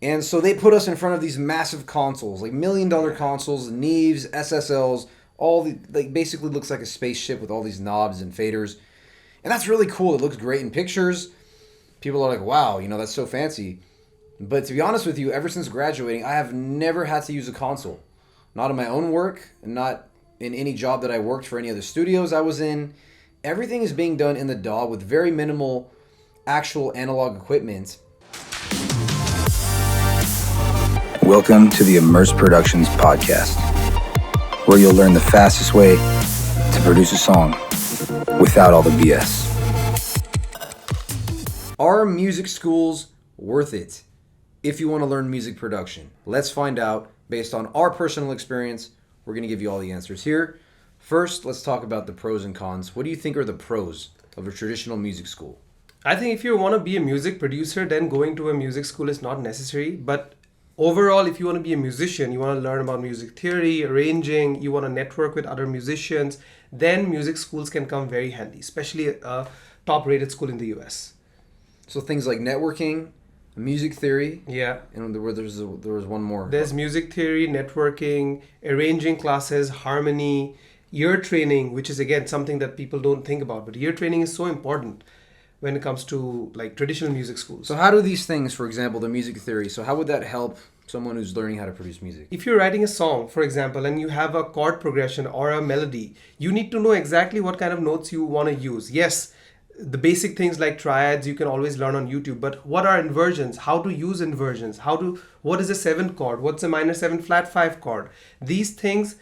And so they put us in front of these massive consoles, like $1 million consoles, Neves, SSLs, all the, like, basically looks like a spaceship with all these knobs and faders. And that's really cool. It looks great in pictures. People are like, wow, that's so fancy. But to be honest with you, ever since graduating, I have never had to use a console. Not in my own work, and not in any job that I worked for any other studios I was in. Everything is being done in the DAW with very minimal actual analog equipment. Welcome to the Immerse Productions podcast, where you'll learn the fastest way to produce a song without all the BS. Are music schools worth it if you want to learn music production? Let's find out based on our personal experience. We're going to give you all the answers here. First, let's talk about the pros and cons. What do you think are the pros of a traditional music school? I think if you want to be a music producer, then going to a music school is not necessary. But overall, if you want to be a musician, you want to learn about music theory, arranging, you want to network with other musicians, then music schools can come very handy, especially a top-rated school in the US. So things like networking, music theory. Yeah. And there was one more. There's music theory, networking, arranging classes, harmony, ear training, which is again something that people don't think about. But ear training is so important when it comes to like traditional music schools. So how do these things, for example, the music theory, so how would that help someone who's learning how to produce music? If you're writing a song, for example, and you have a chord progression or a melody, you need to know exactly what kind of notes you want to use. Yes, the basic things like triads you can always learn on YouTube, but what are inversions? How to use inversions? What is a 7th chord? What's a minor 7 flat 5 chord? These things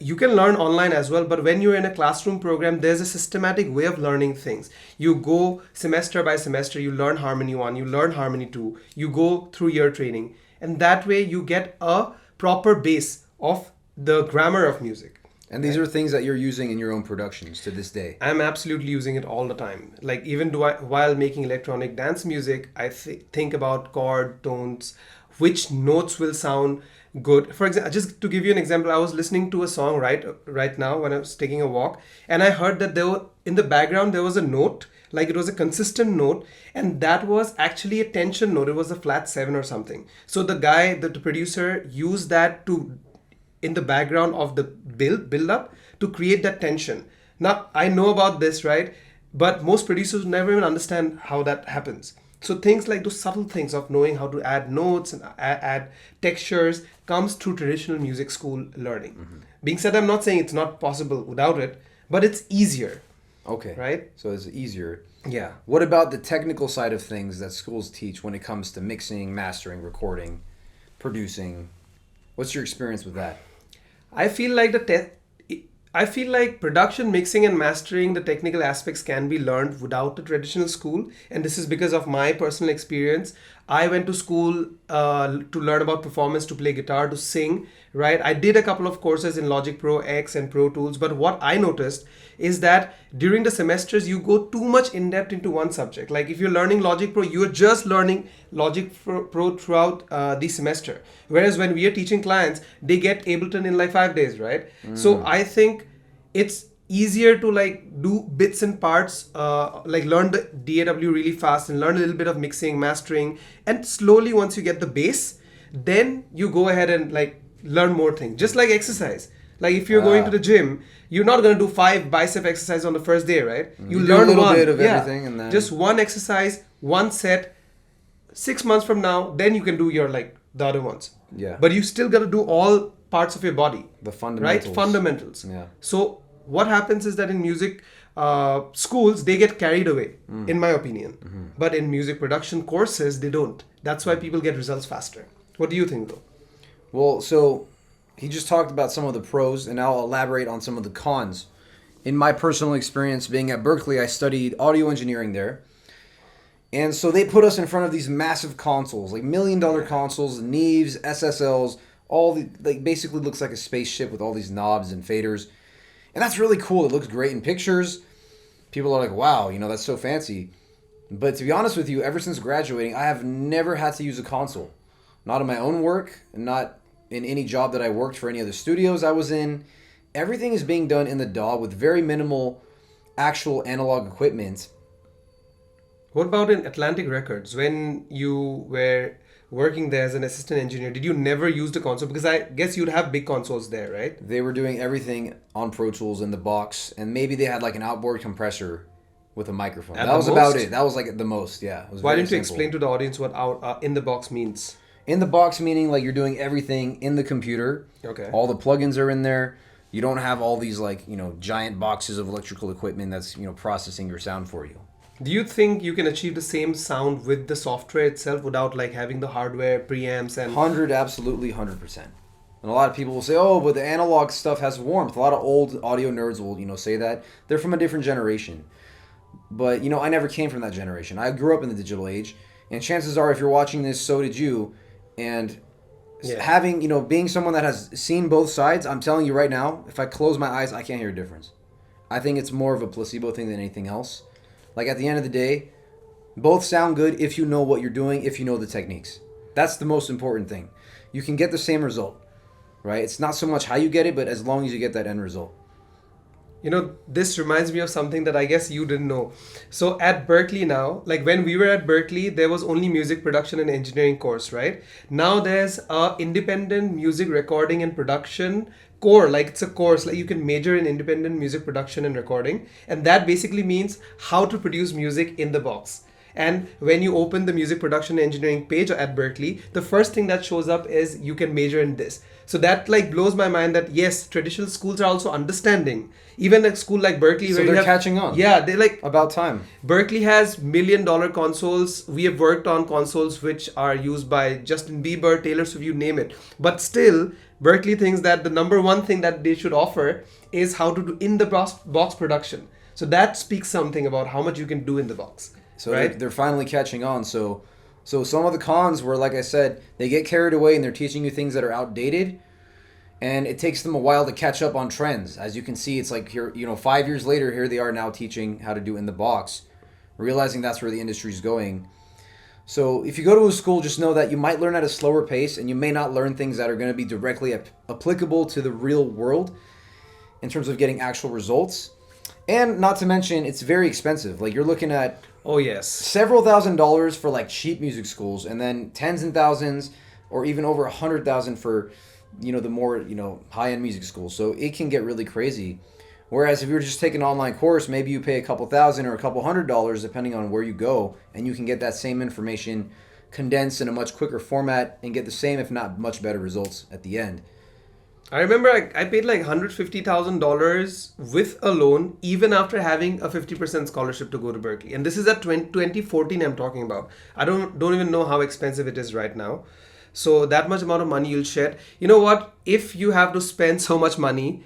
you can learn online as well, but when you're in a classroom program, there's a systematic way of learning things. You go semester by semester, you learn harmony 1, you learn harmony 2, you go through ear training, and that way you get a proper base of the grammar of music. And these are things that you're using in your own productions to this day. I'm absolutely using it all the time. Like even while making electronic dance music, I think about chord tones, which notes will sound good. For example, just to give you an example, I was listening to a song right now when I was taking a walk, and I heard that in the background there was a note, like it was a consistent note, and that was actually a tension note. It was a flat 7 or something. So the producer used that in the background of the build up to create that tension. Now I know about this, right? But most producers never even understand how that happens. So things like those subtle things of knowing how to add notes and add textures comes through traditional music school learning. Mm-hmm. Being said, I'm not saying it's not possible without it, but it's easier. Okay. Right? So it's easier. Yeah. What about the technical side of things that schools teach when it comes to mixing, mastering, recording, producing? What's your experience with that? I feel like production, mixing and mastering, the technical aspects can be learned without a traditional school. And this is because of my personal experience. I went to school to learn about performance, to play guitar, to sing, right? I did a couple of courses in Logic Pro X and Pro Tools. But what I noticed is that during the semesters, you go too much in depth into one subject. Like if you're learning Logic Pro, you're just learning Logic Pro throughout the semester. Whereas when we are teaching clients, they get Ableton in like 5 days, right? So I think it's easier to like do bits and parts, like learn the DAW really fast and learn a little bit of mixing, mastering, and slowly once you get the base, then you go ahead and like learn more things. Just like exercise. Like if you're going to the gym, you're not going to do 5 bicep exercises on the first day, right? You learn a little bit of everything, and then just one exercise, one set. 6 months from now, then you can do your like the other ones. Yeah. But you still got to do all parts of your body. The fundamentals. Right? Fundamentals. Yeah. So what happens is that in music schools, they get carried away, in my opinion. Mm-hmm. But in music production courses, they don't. That's why people get results faster. What do you think though? Well, so he just talked about some of the pros, and I'll elaborate on some of the cons. In my personal experience being at Berklee, I studied audio engineering there. And so they put us in front of these massive consoles, like $1 million consoles, Neves, SSLs, all the, like basically looks like a spaceship with all these knobs and faders. And that's really cool. It looks great in pictures. People are like, wow, that's so fancy. But to be honest with you, ever since graduating, I have never had to use a console. Not in my own work, and not in any job that I worked for any other studios I was in. Everything is being done in the DAW with very minimal actual analog equipment. What about in Atlantic Records? When you were working there as an assistant engineer, did you never use the console? Because I guess you'd have big consoles there, right? They were doing everything on Pro Tools in the box, and maybe they had like an outboard compressor with a microphone. At That the was about most? it. That was like the most, yeah. It was Why very didn't you simple. explain to the audience what out in the box means? In the box meaning like you're doing everything in the computer. Okay. All the plugins are in there. You don't have all these like, giant boxes of electrical equipment that's, processing your sound for you. Do you think you can achieve the same sound with the software itself without like having the hardware, preamps, and 100%. And a lot of people will say, oh, but the analog stuff has warmth. A lot of old audio nerds will, say that. They're from a different generation. But, I never came from that generation. I grew up in the digital age. And chances are, if you're watching this, so did you. And having, being someone that has seen both sides, I'm telling you right now, if I close my eyes, I can't hear a difference. I think it's more of a placebo thing than anything else. Like, at the end of the day, both sound good if you know what you're doing, if you know the techniques. That's the most important thing. You can get the same result, right? It's not so much how you get it, but as long as you get that end result. This reminds me of something that I guess you didn't know. So at Berklee now, like when we were at Berklee, there was only music production and engineering course, right? Now there's a independent music recording and production core, like it's a course, like you can major in independent music production and recording. And that basically means how to produce music in the box. And when you open the music production engineering page at Berklee, the first thing that shows up is you can major in this. So that like blows my mind that yes, traditional schools are also understanding. Even a school like Berklee, So where they're you have, catching on. Yeah, they're like About time. Berklee has $1 million consoles. We have worked on consoles which are used by Justin Bieber, Taylor Swift, you name it. But still, Berklee thinks that the number one thing that they should offer is how to do in the box production. So that speaks something about how much you can do in the box. So right? they're finally catching on. So some of the cons were, like I said, they get carried away and they're teaching you things that are outdated. And it takes them a while to catch up on trends. As you can see, it's like here, 5 years later, here they are now teaching how to do in the box, realizing that's where the industry is going. So if you go to a school, just know that you might learn at a slower pace and you may not learn things that are going to be directly applicable to the real world in terms of getting actual results. And not to mention, it's very expensive. Like you're looking at Oh yes. several $1,000s for like cheap music schools, and then tens and thousands or even over 100,000 for the more high-end music schools. So it can get really crazy. Whereas if you were just taking an online course, maybe you pay a couple thousand or a couple $100 depending on where you go, and you can get that same information condensed in a much quicker format and get the same, if not much better results at the end. I remember I paid like $150,000 with a loan even after having a 50% scholarship to go to Berklee. And this is at 2014 I'm talking about. I don't even know how expensive it is right now. So that much amount of money you'll shed. You know what? If you have to spend so much money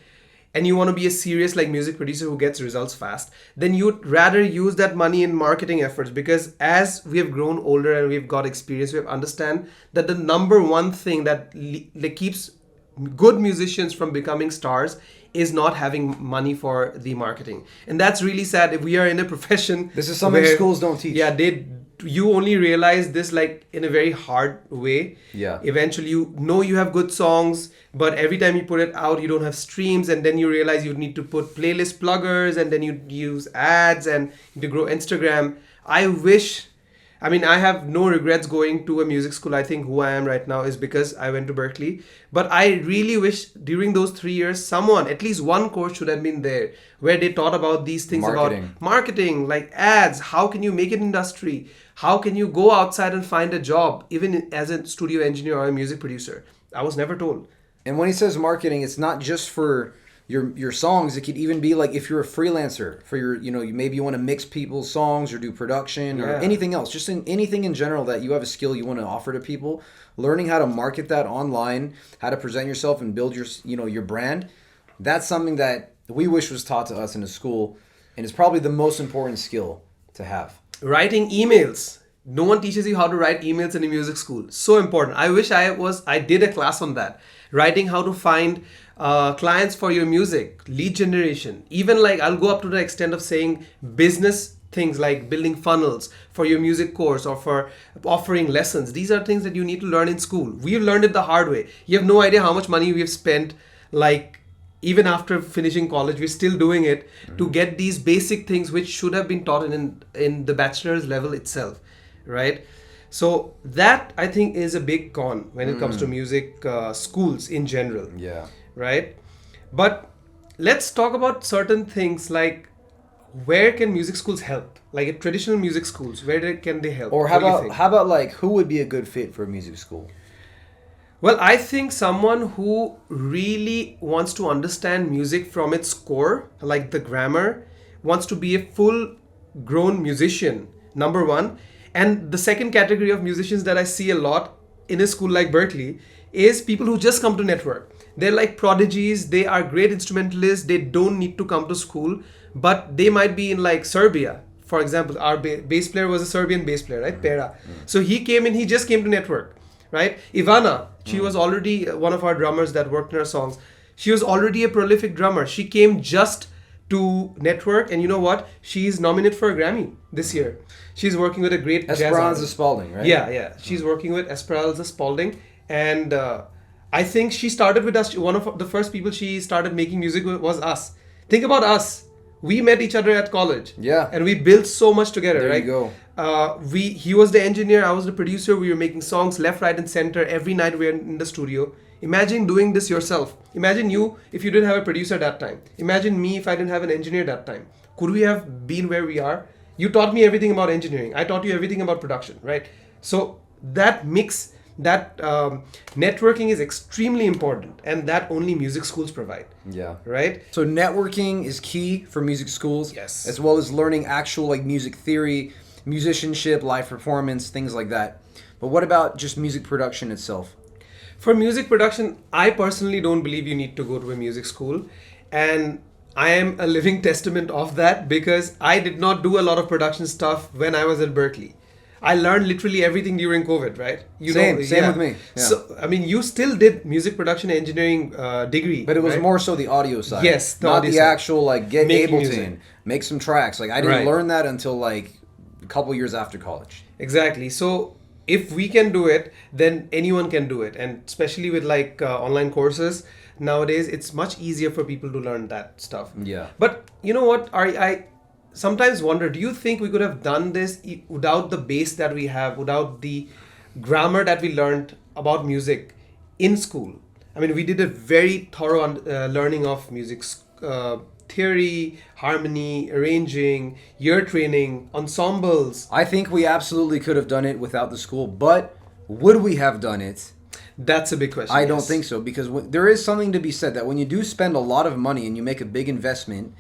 and you want to be a serious like music producer who gets results fast, then you'd rather use that money in marketing efforts, because as we have grown older and we've got experience, we have understand that the number one thing that keeps good musicians from becoming stars is not having money for the marketing. And that's really sad. If we are in a profession, This is something where- schools don't teach. Yeah, you only realize this like in a very hard way. Yeah. Eventually you have good songs, but every time you put it out you don't have streams, and then you realize you need to put playlist pluggers, and then you use ads and to grow Instagram. I have no regrets going to a music school. I think who I am right now is because I went to Berklee. But I really wish during those 3 years, at least one course should have been there where they taught about these things about marketing, like ads. How can you make it industry? How can you go outside and find a job, even as a studio engineer or a music producer? I was never told. And when he says marketing, it's not just for your songs. It could even be like if you're a freelancer for your, maybe you want to mix people's songs or do production or anything else, just anything in general that you have a skill you want to offer to people. Learning how to market that online, how to present yourself and build your brand. That's something that we wish was taught to us in a school, and it's probably the most important skill to have. Writing emails. No one teaches you how to write emails in a music school. So important. I wish I did a class on that. Writing how to find clients for your music, lead generation. Even like I'll go up to the extent of saying business things like building funnels for your music course or for offering lessons. These are things that you need to learn in school. We've learned it the hard way. You have no idea how much money we've spent, like even after finishing college, we're still doing it to get these basic things which should have been taught in the bachelor's level itself, right? So that I think is a big con when it comes to music schools in general. Yeah. Right? But let's talk about certain things like where can music schools help? Like at traditional music schools, can they help? Or What do you think? how about like who would be a good fit for a music school? Well, I think someone who really wants to understand music from its core, like the grammar, wants to be a full grown musician, number one. And the second category of musicians that I see a lot in a school like Berklee is people who just come to network. They're like prodigies, they are great instrumentalists, they don't need to come to school, but they might be in like Serbia. For example, our bass player was a Serbian bass player, right? Pera. So he came in, he just came to network, right? Ivana, she was already one of our drummers that worked in our songs. She was already a prolific drummer. She came just to network, and you know what? She's nominated for a Grammy this year. She's working with a great jazz Esperanza artist. Spalding, right? Yeah. She's working with Esperanza Spalding, and I think she started with us. One of the first people she started making music with was us. Think about us. We met each other at college. Yeah. And we built so much together, There right? you go. He was the engineer, I was the producer. We were making songs left, right, and center. Every night we were in the studio. Imagine doing this yourself. Imagine you if you didn't have a producer that time. Imagine me if I didn't have an engineer that time. Could we have been where we are? You taught me everything about engineering. I taught you everything about production, right? So that mix, that networking is extremely important, and that only music schools provide. Yeah. Right? So networking is key for music schools. Yes. As well as learning actual like music theory, musicianship, live performance, things like that. But what about just music production itself? For music production, I personally don't believe you need to go to a music school. And I am a living testament of that because I did not do a lot of production stuff when I was at Berklee. I learned literally everything during COVID, right? Same with me. Yeah. So, I mean, you still did music production engineering degree. But it was right? more so the audio side. Yes, the not audio the side. actual like get Making Ableton, music. make some tracks. Like I didn't Right. learn that until like a couple years after college. Exactly. So if we can do it, then anyone can do it. And especially with like online courses nowadays, it's much easier for people to learn that stuff. Yeah. But you know what? I sometimes wonder, do you think we could have done this without the base that we have, without the grammar that we learned about music in school? I mean, we did a very thorough learning of music theory, harmony, arranging, ear training, ensembles. I think we absolutely could have done it without the school, but would we have done it? That's a big question. I don't yes. think so, because there is something to be said that when you do spend a lot of money and you make a big investment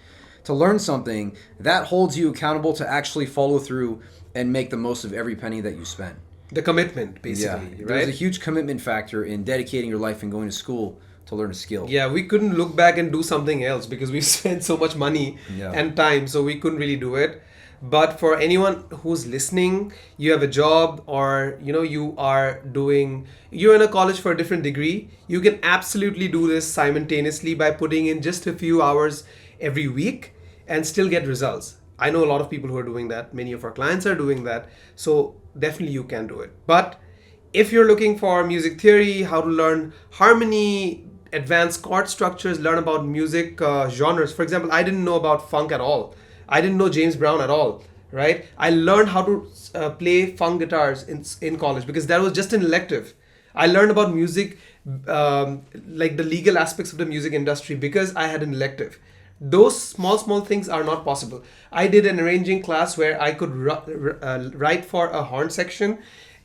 to learn something, that holds you accountable to actually follow through and make the most of every penny that you spend. The commitment, basically, Yeah, right? there's a huge commitment factor in dedicating your life and going to school to learn a skill. Yeah, we couldn't look back and do something else because we spent so much money Yeah. and time, so we couldn't really do it. But for anyone who's listening, you have a job or you're in a college for a different degree, you can absolutely do this simultaneously by putting in just a few hours every week and still get results. I know a lot of people who are doing that. Many of our clients are doing that. So definitely you can do it. But if you're looking for music theory, how to learn harmony, advanced chord structures, learn about music genres. For example, I didn't know about funk at all. I didn't know James Brown at all, right? I learned how to play funk guitars in college because that was just an elective. I learned about music, like the legal aspects of the music industry because I had an elective. Those small things are not possible. I did an arranging class where I could write for a horn section.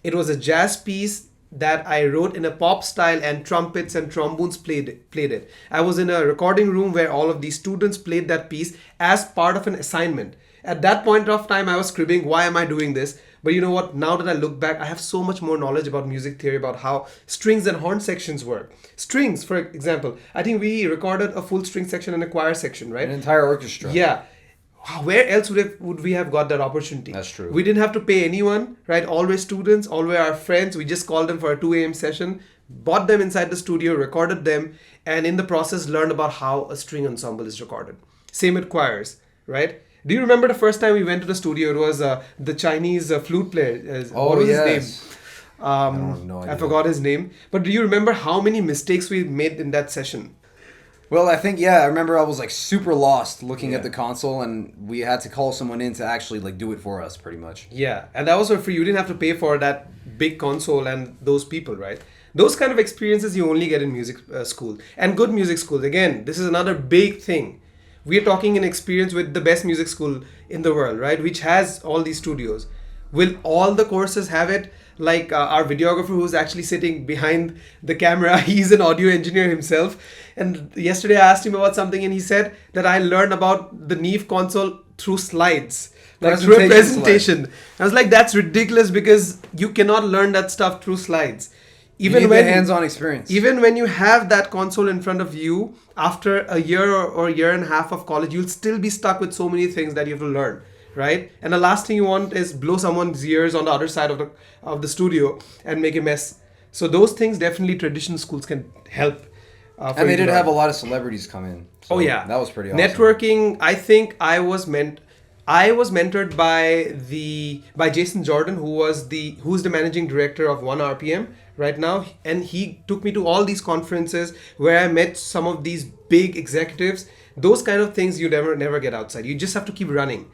It was a jazz piece that I wrote in a pop style, and trumpets and trombones played it. I was in a recording room where all of these students played that piece as part of an assignment. At that point of time, I was cribbing, why am I doing this? But you know what? Now that I look back, I have so much more knowledge about music theory, about how strings and horn sections work. Strings, for example, I think we recorded a full string section and a choir section, right? An entire orchestra. Yeah. Where else would we have got that opportunity? That's true. We didn't have to pay anyone, right? All were students, all were our friends. We just called them for a 2 a.m. session, bought them inside the studio, recorded them, and in the process learned about how a string ensemble is recorded. Same with choirs, right? Do you remember the first time we went to the studio? It was the Chinese flute player. What was his name? I have no idea. I forgot his name. But do you remember how many mistakes we made in that session? Well, I think, yeah, I remember I was like super lost looking Yeah. at the console, and we had to call someone in to actually like do it for us, pretty much. Yeah, and that was for free. You didn't have to pay for that big console and those people, right? Those kind of experiences you only get in music school and good music schools. Again, this is another big thing. We are talking an experience with the best music school in the world, right? Which has all these studios. Will all the courses have it? Like our videographer who's actually sitting behind the camera, he's an audio engineer himself. And yesterday I asked him about something and he said that I learned about the Neve console through slides. Like through a presentation. I was like, that's ridiculous because you cannot learn that stuff through slides. You need the hands-on experience. Even when you have that console in front of you, after a year or a year and a half of college, you'll still be stuck with so many things that you have to learn, right? And the last thing you want is blow someone's ears on the other side of the studio and make a mess. So those things definitely traditional schools can help. And they did have a lot of celebrities come in. So Oh yeah, that was pretty awesome. Networking. I think I was mentored by Jason Jordan, who's the managing director of 1RPM right now, and he took me to all these conferences where I met some of these big executives. Those kind of things you never get outside. You just have to keep running.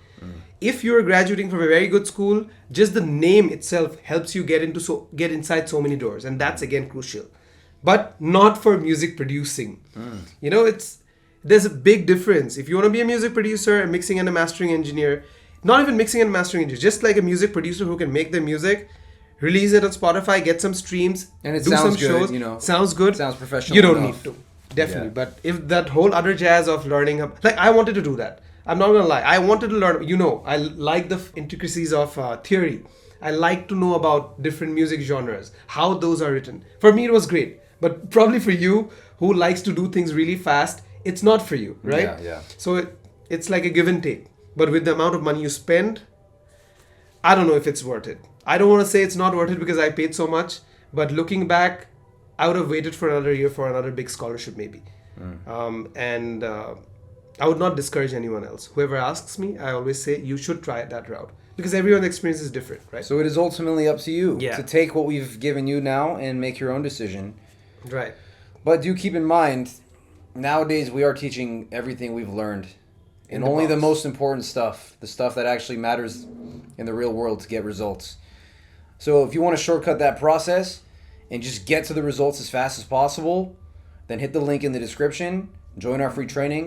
If you're graduating from a very good school, just the name itself helps you get inside so many doors, and that's again crucial. But not for music producing. You know, there's a big difference. If you want to be a music producer, a mixing and a mastering engineer, not even mixing and mastering engineer, just like a music producer who can make the music, release it on Spotify, get some streams, And it do sounds some good, shows. you know. Sounds good. Sounds professional You don't enough. need to. Definitely. Yeah. But if that whole other jazz of learning, like I wanted to do that. I'm not gonna lie. I wanted to learn, I like the intricacies of theory. I like to know about different music genres, how those are written. For me, it was great. But probably for you, who likes to do things really fast, it's not for you, right? Yeah, yeah. So it's like a give and take. But with the amount of money you spend, I don't know if it's worth it. I don't want to say it's not worth it because I paid so much. But looking back, I would have waited for another year for another big scholarship maybe. And I would not discourage anyone else. Whoever asks me, I always say you should try that route. Because everyone's experience is different, right? So it is ultimately up to you Yeah. to take what we've given you now and make your own decision. Right. But do keep in mind, nowadays we are teaching everything we've learned. And the only the box. most important stuff. The stuff that actually matters in the real world to get results. So if you want to shortcut that process and just get to the results as fast as possible, then hit the link in the description, join our free training,